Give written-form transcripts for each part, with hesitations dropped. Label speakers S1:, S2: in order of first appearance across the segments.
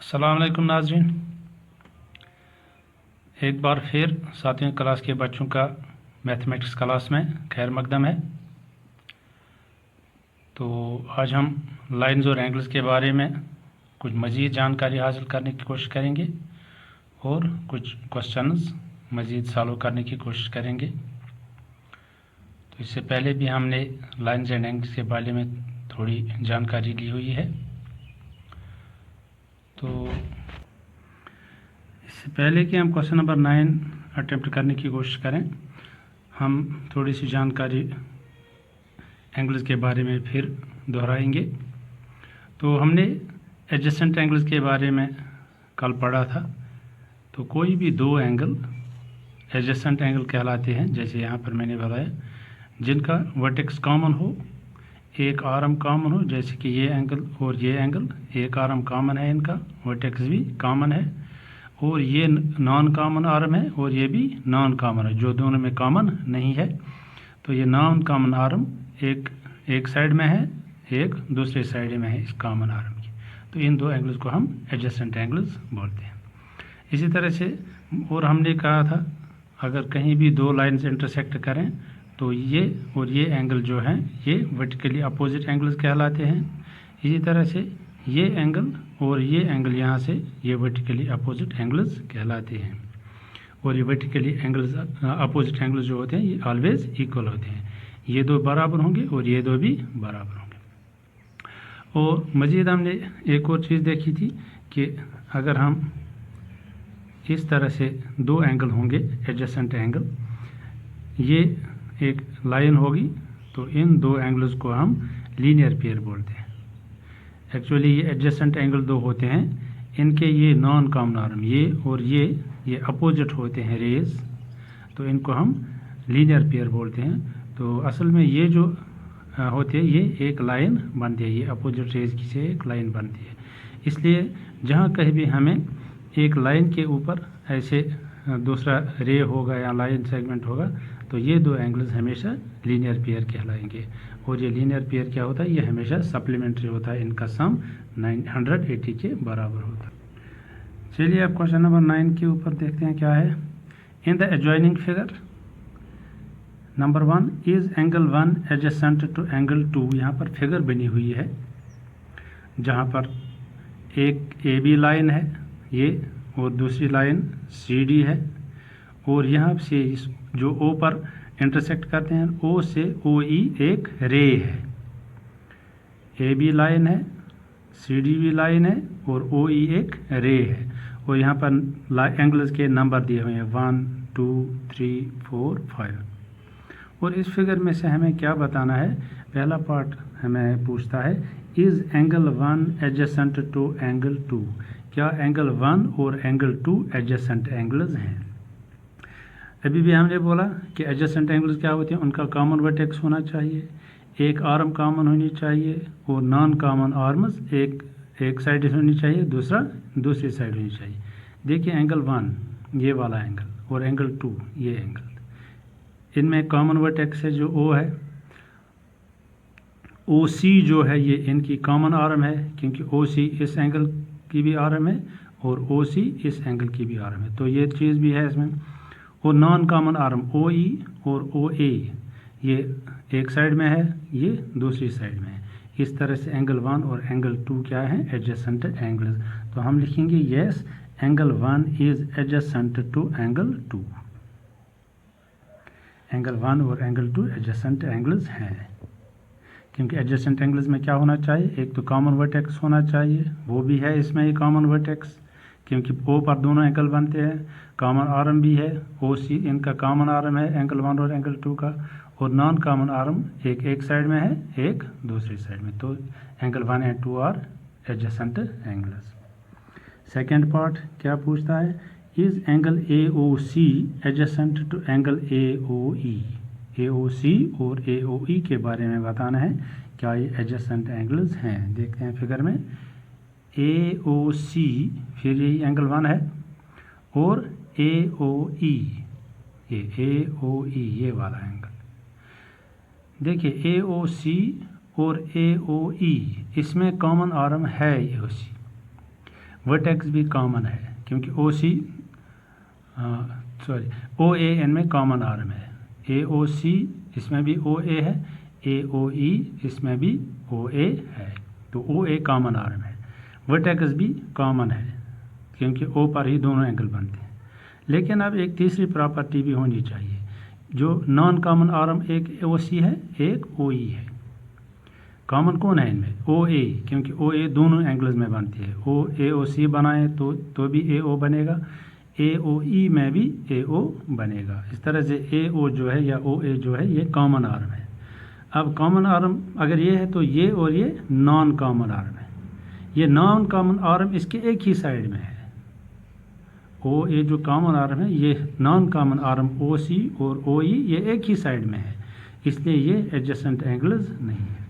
S1: अस्सलाम वालेकुम नाज़रीन। एक बार फिर 7वीं क्लास के बच्चों का मैथमेटिक्स क्लास में खैर मकदम है। तो आज हम लाइंस और एंगल्स के बारे में कुछ मज़ीद जानकारी हासिल करने की कोशिश करेंगे और कुछ क्वेश्चंस मज़ीद सॉल्व करने की कोशिश करेंगे। तो इससे पहले भी हमने लाइंस एंड एंगल्स के बारे में थोड़ी जानकारी ली हुई है। तो इससे पहले कि हम क्वेश्चन नंबर 9 अटेम्प्ट करने की कोशिश करें, हम थोड़ी सी जानकारी एंगल्स के बारे में फिर दोहराएंगे। तो हमने एडजेसेंट एंगल्स के बारे में कल पढ़ा था। तो कोई भी दो एंगल एडजेसेंट एंगल कहलाते हैं, जैसे यहाँ पर मैंने बताया, जिनका वर्टेक्स कॉमन हो, एक आर्म कॉमन हो, जैसे कि ये एंगल और ये एंगल, एक आर्म कॉमन है, इनका वर्टेक्स भी कॉमन है, और ये नॉन कॉमन आर्म है और ये भी नॉन कॉमन है, जो दोनों में कॉमन नहीं है। तो ये नॉन कॉमन आर्म एक साइड में है, एक दूसरे साइड में है इस कॉमन आर्म की। तो इन दो एंगल्स को हम एडजेसेंट एंगल्स बोलते हैं। इसी तरह से और हमने कहा था, अगर कहीं भी दो लाइन्स इंटरसेक्ट करें तो ये और ये एंगल जो हैं ये वर्टिकली अपोजिट एंगल्स कहलाते हैं। इसी तरह से ये एंगल और ये एंगल यहाँ से ये वर्टिकली अपोजिट एंगल्स कहलाते हैं। और ये वर्टिकली एंगल्स अपोजिट एंगल्स जो होते हैं ये ऑलवेज इक्वल होते हैं। ये दो बराबर होंगे और ये दो भी बराबर होंगे। और मज़ीद हमने एक और चीज़ देखी थी कि अगर हम इस तरह से दो एंगल होंगे एडजेसेंट एंगल, ये एक लाइन होगी, तो इन दो एंगल्स को हम लीनियर पेयर बोलते हैं। एक्चुअली ये एडजेसेंट एंगल दो होते हैं, इनके ये नॉन कॉमन आर्म ये और ये अपोजिट होते हैं रेज, तो इनको हम लीनियर पेयर बोलते हैं। तो असल में ये जो होते हैं ये एक लाइन बनती है, ये अपोजिट रेज की से एक लाइन बनती है। इसलिए जहाँ कहीं भी हमें एक लाइन के ऊपर ऐसे दूसरा रे होगा या लाइन सेगमेंट होगा, तो ये दो एंगल्स हमेशा लीनियर पेयर कहलाएंगे। और ये लीनियर पेयर क्या होता है, ये हमेशा सप्लीमेंट्री होता है, इनका सम 980 के बराबर होता है। चलिए अब क्वेश्चन नंबर 9 के ऊपर देखते हैं क्या है। In the adjoining figure number 1 is angle 1 adjacent to angle 2। यहाँ पर फिगर बनी हुई है जहाँ पर एक ए बी लाइन है ये और दूसरी लाइन सी डी है, और यहाँ से जो ओ पर इंटरसेक्ट करते हैं ओ से ओ ई एक रे है। ए बी लाइन है, सी डी भी लाइन है और ओ ई एक रे है। और यहाँ पर एंगल्स के नंबर दिए हुए हैं 1 2 3 4 5। और इस फिगर में से हमें क्या बताना है, पहला पार्ट हमें पूछता है is angle 1 adjacent to angle 2। क्या एंगल 1 और एंगल 2 एडजेसेंट एंगल्स हैं। अभी भी हमने बोला कि एडजेसेंट एंगल्स क्या होते हैं, उनका कॉमन वर्टेक्स होना चाहिए, एक आर्म कॉमन होनी चाहिए और नॉन कॉमन आर्म्स एक साइड होनी चाहिए, दूसरा दूसरी साइड होनी चाहिए। देखिए एंगल 1 ये वाला एंगल और एंगल 2 ये एंगल, इनमें कॉमन वर्टेक्स है जो ओ है। ओ सी जो है ये इनकी कॉमन आर्म है, क्योंकि ओ सी इस एंगल की भी आर्म है और ओ सी इस एंगल की भी आर्म है, तो ये चीज़ भी है इसमें। और नॉन कॉमन आर्म ओ ई और ओ ए ये एक साइड में है, ये दूसरी साइड में है। इस तरह से एंगल 1 और एंगल 2 क्या है, एडजेसेंट एंगल्स। तो हम लिखेंगे yes angle 1 is adjacent to angle 2। Angle 1 और एंगल 2 एडजेसेंट एंगल्स हैं, क्योंकि एडजेसेंट एंगल्स में क्या होना चाहिए, एक तो कॉमन वर्टेक्स होना चाहिए, वो भी है इसमें ही कॉमन वर्टेक्स, क्योंकि ओ पर दोनों एंगल बनते हैं। कॉमन आर्म भी है, ओ सी इनका कॉमन आर्म है एंगल 1 और एंगल 2 का। और नॉन कॉमन आर्म एक साइड में है, एक दूसरी साइड में। तो angle 1 and 2 are adjacent angles. Second part क्या पूछता है, is angle A O C adjacent to angle A O E. A O C और ए ओ ई के बारे में बताना है, क्या ये एडजेसेंट एंगल्स हैं। देखते हैं फिगर में ए ओ सी, फिर यही एंगल 1 है, और ए ओ ई ये वाला एंगल। देखिए ए ओ सी और ए ओ ई इसमें कॉमन आर्म है ए ओ सी, वर्टेक्स भी कॉमन है क्योंकि ओ ए एन में कॉमन आर्म है, ए ओ सी इसमें भी ओ ए है, ए ओ ई इसमें भी ओ ए है, तो ओ ए कॉमन आर्म है। वर्टेक्स भी कॉमन है क्योंकि ओ पर ही दोनों एंगल बनते हैं। लेकिन अब एक तीसरी प्रॉपर्टी भी होनी चाहिए, जो नॉन कॉमन आर्म एक ओ सी है, एक ओ ई है। कॉमन कौन है इनमें? ओ ए, क्योंकि ओ ए दोनों एंगल्स में बनती है। ओ ए ओ सी बनाए तो भी ए ओ बनेगा, ए ओ ई में भी ए ओ बनेगा। इस तरह से ए ओ जो है या ओ ए जो है ये कॉमन आर्म है। अब कॉमन आर्म अगर ये है तो ये और ये नॉन कॉमन आर्म है। ये नॉन कॉमन आर्म इसके एक ही साइड में है। ओ ए जो कॉमन आर्म है, ये नॉन कॉमन आर्म ओ सी और ओ ई ये एक ही साइड में है, इसलिए ये एडजेसेंट एंगल्स नहीं है।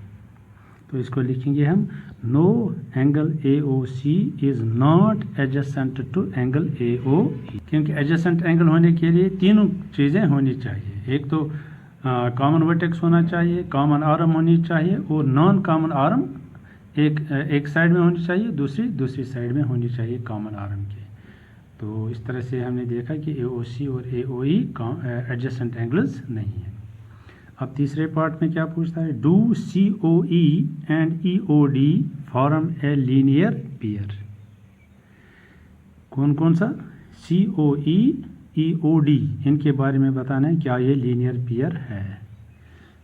S1: तो इसको लिखेंगे हम, no angle A O C is not adjacent to angle A O E. क्योंकि एडजेसेंट एंगल होने के लिए तीनों चीज़ें होनी चाहिए। एक तो कॉमन वर्टेक्स होना चाहिए, कॉमन आर्म होनी चाहिए और नॉन कॉमन आर्म एक साइड में होनी चाहिए, दूसरी साइड में होनी चाहिए कॉमन आर्म के। तो इस तरह से हमने देखा कि ए ओ सी और A O E adjacent angles नहीं है। अब तीसरे पार्ट में क्या पूछता है, do C O E and E O D form a linear pair. कौन कौन सा? सी ओ ई ओ डी, इनके बारे में बताना है क्या ये लीनियर पेयर है।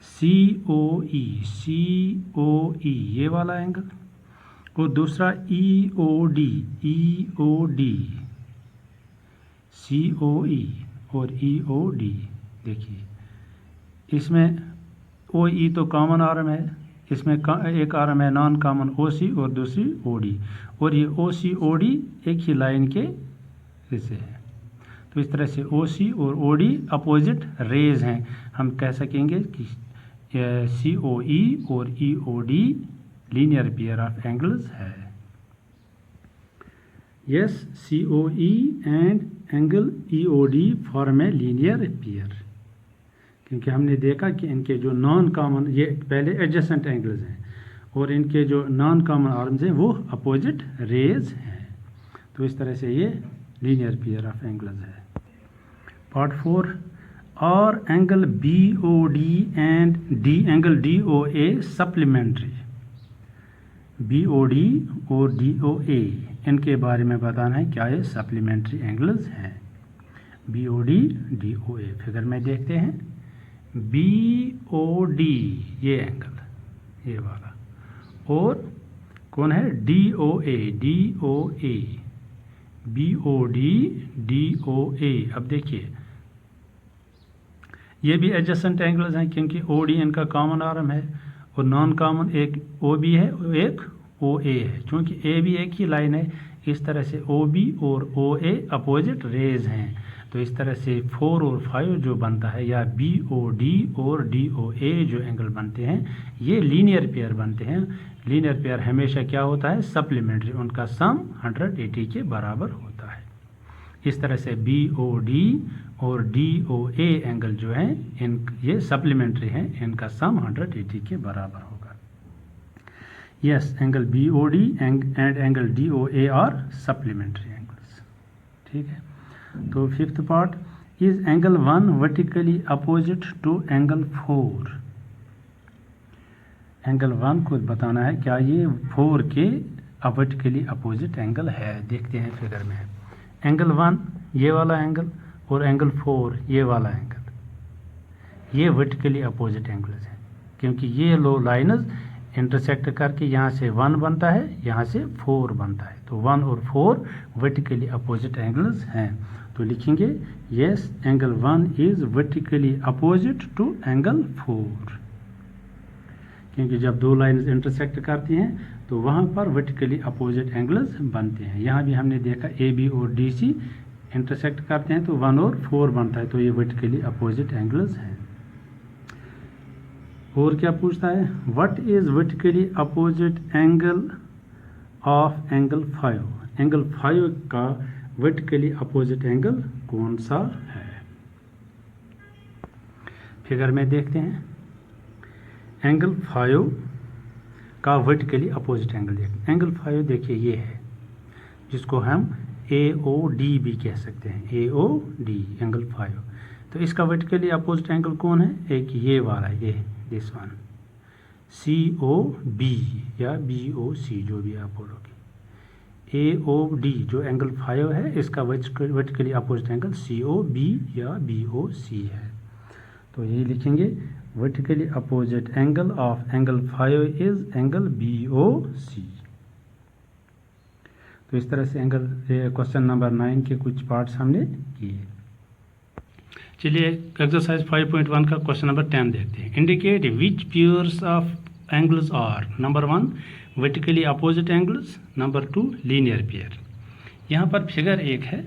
S1: सी ओ ई ये वाला एंगल और दूसरा ई ओ डी, सी ओ ई और ई ओ डी। देखिए इसमें ओ ई तो कॉमन आर्म है, इसमें एक आर्म है नॉन कॉमन ओ सी और दूसरी ओ डी, और ये ओ सी ओ डी एक ही लाइन के हिस्से हैं। तो इस तरह से ओ सी और ओ डी अपोजिट रेज हैं। हम कह सकेंगे कि सी ओ ई और E O D linear pair of angles है। Yes, C O E and angle E O D form a linear pair, क्योंकि हमने देखा कि इनके जो नॉन कॉमन, ये पहले एडजेसेंट एंगल्स हैं और इनके जो नॉन कॉमन आर्म्स हैं वो अपोजिट रेज हैं। तो इस तरह से ये लीनियर पेयर ऑफ एंगल्स है। पार्ट 4, और angle B O D and angle D O A supplementary. B O D और डी ओ ए इनके बारे में बताना है क्या ये सप्लीमेंट्री एंगल्स हैं। B O D O A figure में देखते हैं। बी ओ डी ये एंगल, ये वाला, और कौन है? D O A, B O D O A. अब देखिए ये भी एडजेसेंट एंगल्स हैं क्योंकि ओ डी इनका कॉमन आर्म है और नॉन कॉमन एक ओ बी है और एक ओ ए है। चूँकि ए भी एक ही लाइन है, इस तरह से ओ बी और ओ ए अपोजिट रेज हैं। तो इस तरह से 4 और 5 जो बनता है, या बी ओ डी और डी ओ ए जो एंगल बनते हैं, ये लीनियर पेयर बनते हैं। लीनियर पेयर हमेशा क्या होता है? सप्लीमेंट्री, उनका सम 180 के बराबर होता है। इस तरह से बी ओ डी और डी ओ ए एंगल जो हैं ये सप्लीमेंट्री हैं, इनका सम 180 के बराबर होगा। Yes, angle B O D and angle D O A are supplementary angles. ठीक है। तो fifth part, is angle 1 vertically opposite to angle 4। Angle 1 को बताना है क्या ये 4 के वर्टिकली अपोजिट एंगल है। देखते हैं फिगर में। एंगल 1 ये वाला एंगल और एंगल 4 ये वाला एंगल, ये वर्टिकली अपोजिट एंगल्स हैं क्योंकि ये लो लाइन्स इंटरसेक्ट करके यहाँ से 1 बनता है, यहाँ से 4 बनता है। तो 1 और 4 वर्टिकली अपोजिट एंगल्स हैं। तो लिखेंगे yes, angle 1 is vertically opposite to angle 4, क्योंकि जब दो लाइन्स इंटरसेक्ट करती हैं तो वहाँ पर वर्टिकली अपोजिट एंगल्स बनते हैं। यहाँ भी हमने देखा ए बी और डी सी इंटरसेक्ट करते हैं तो 1 और 4 बनता है, तो ये वर्टिकली अपोजिट एंगल्स हैं। और क्या पूछता है? What is vertically opposite angle of angle 5। Angle 5 का वर्टिकली अपोजिट एंगल कौन सा है? फिगर में देखते हैं। एंगल 5 का वर्टिकली अपोजिट एंगल देखिए। एंगल 5 देखिए ये है, जिसको हम AOD भी कह सकते हैं, AOD एंगल 5। तो इसका वर्टिकली अपोजिट एंगल कौन है? एक ये वाला, ये दिस वन, COB या BOC, जो भी आप बोलोगे। AOD जो एंगल 5 है, इसका वर्टिकली अपोजिट एंगल COB या BOC है। तो यही लिखेंगे, vertically opposite angle of angle 5 is angle BOC। तो इस तरह से एंगल क्वेश्चन नंबर 9 के कुछ पार्ट्स हमने किए। चलिए एक्सरसाइज 5.1 का क्वेश्चन नंबर 10 देखते हैं। Indicate which pairs of angles are, number 1 vertically opposite angles, number 2 linear pair. यहाँ पर फिगर 1 है,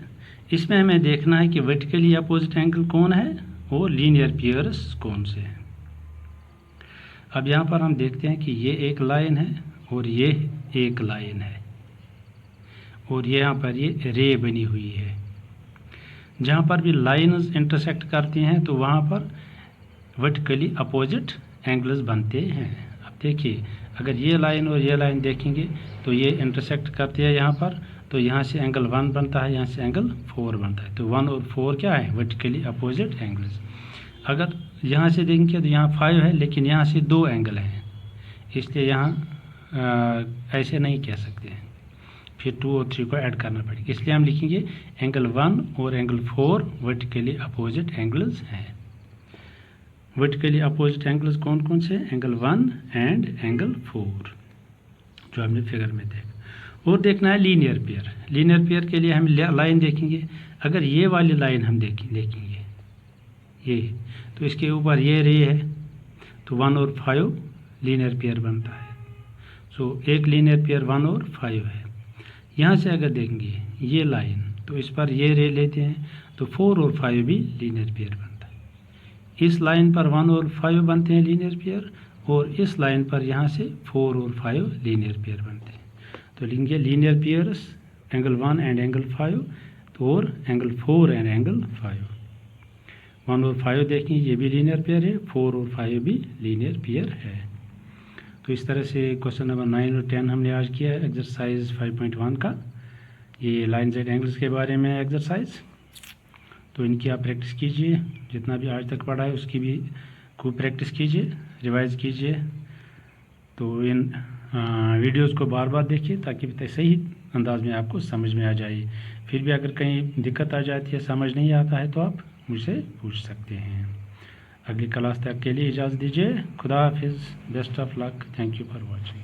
S1: इसमें हमें देखना है कि वर्टिकली अपोजिट एंगल कौन है और लीनियर पेयर्स कौन से हैं। अब यहाँ पर हम देखते हैं कि ये एक लाइन है और ये एक लाइन है, और यहाँ पर ये रे बनी हुई है। जहाँ पर भी लाइन्स इंटरसेक्ट करती हैं तो वहाँ पर वर्टिकली अपोजिट एंगल्स बनते हैं। अब देखिए, अगर ये लाइन और ये लाइन देखेंगे तो ये इंटरसेक्ट करती है यहाँ पर, तो यहाँ से एंगल 1 बनता है, यहाँ से एंगल 4 बनता है। तो 1 और 4 क्या है? Vertically opposite angles. अगर यहाँ से देखेंगे तो यहाँ 5 है, लेकिन यहाँ से 2 एंगल हैं, इसलिए यहाँ ऐसे नहीं कह सकते हैं, फिर 2 और 3 को ऐड करना पड़ेगा। इसलिए हम लिखेंगे एंगल 1 और एंगल 4 वर्टिकली अपोजिट एंगल्स हैं। वर्टिकली अपोजिट एंगल्स कौन कौन से? एंगल 1 एंड एंगल 4, जो हमने फिगर में देखा। और देखना है लीनियर पेयर। लीनियर पेयर के लिए हम लाइन देखेंगे। अगर ये वाली लाइन हम देखेंगे ये, तो इसके ऊपर ये रे है, तो 1 और 5 लीनियर पेयर बनता है। सो एक लीनियर पेयर 1 और 5 है। यहाँ से अगर देखेंगे ये लाइन, तो इस पर ये रे लेते हैं, तो 4 और 5 भी लीनियर पेयर बनता है। इस लाइन पर 1 और 5 बनते हैं लीनियर पेयर, और इस लाइन पर यहाँ से 4 और 5 लीनियर पेयर बनते हैं। तो लिखेंगे linear pairs angle 1 and angle 5, तो और एंगल 4 एंड एंगल 5। 1 और 5 देखें, ये भी लीनियर पेयर है, 4 और 5 भी लीनियर पेयर है। तो इस तरह से क्वेश्चन नंबर 9 और 10 हमने आज किया है एक्सरसाइज 5.1 का। ये लाइन्स एंड एंगल्स के बारे में एक्सरसाइज। तो इनकी आप प्रैक्टिस कीजिए, जितना भी आज तक पढ़ा है उसकी भी खूब प्रैक्टिस कीजिए, रिवाइज कीजिए। तो इन वीडियोस को बार बार देखिए ताकि सही अंदाज में आपको समझ में आ जाए। फिर भी अगर कहीं दिक्कत आ जाती है, समझ नहीं आता है, तो आप मुझसे पूछ सकते हैं। अगली क्लास तक के लिए इजाज़त दीजिए। खुदा हाफिज़, best of luck, thank you for watching.